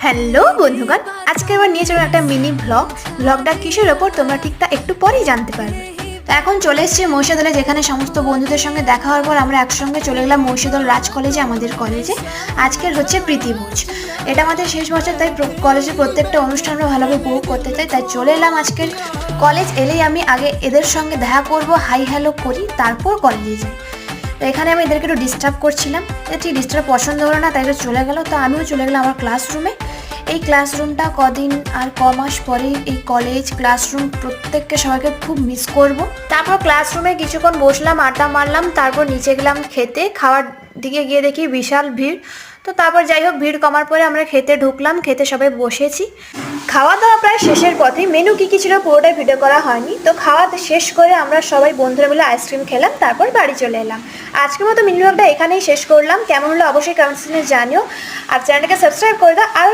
Hello বন্ধুগণ, আজকে আবার নিয়ে চলো একটা মিনি ব্লগটা কিসের ওপর তোমরা ঠিকটা একটু পরেই জানতে পারবে। তো এখন চলে এসেছি মহিষাদলে, যেখানে সমস্ত বন্ধুদের সঙ্গে দেখা হওয়ার পর আমরা একসঙ্গে চলে গেলাম মহিষাদল রাজ কলেজে, আমাদের কলেজে। আজকের হচ্ছে প্রীতিভোজ, এটা আমাদের শেষ বছর, তাই কলেজের প্রত্যেকটা অনুষ্ঠানও ভালোভাবে উপভোগ করতে চাই, তাই চলে এলাম আজকের কলেজ। এলেই আমি আগে এদের সঙ্গে দেখা করব, হাই হ্যালো করি, তারপর কলেজে যাই। তো এখানে আমি এদেরকে একটু ডিস্টার্ব করছিলাম, ঠিক ডিস্টার্ব পছন্দ হলো না, তাই চলে গেল। তো আমিও চলে গেলাম আমার ক্লাসরুমে। এই ক্লাসরুমটা কদিন আর ক মাস পরেই এই কলেজ ক্লাসরুম প্রত্যেককে সবাইকে খুব মিস করব। তারপর ক্লাসরুমে কিছুক্ষণ বসলাম, আড্ডা মারলাম, তারপর নিচে গেলাম খেতে। খাওয়ার দিকে গিয়ে দেখি বিশাল ভিড়। তো তারপর যাই হোক, ভিড় কমার পরে আমরা খেতে ঢুকলাম, খেতে সবাই বসেছি। খাওয়া দাওয়া প্রায় শেষের পথে, মেনু কী কী ছিল পুরোটাই ভিডিও করা হয়নি। তো খাওয়া শেষ করে আমরা সবাই বন্ধুরা মিলে আইসক্রিম খেলাম, তারপর বাড়ি চলে এলাম। আজকের মতো মিনি ব্লগটা এখানেই শেষ করলাম। কেমন হলো অবশ্যই কমেন্ট সেকশনে জানিও, আর চ্যানেলটাকে সাবস্ক্রাইব করে দাও। আর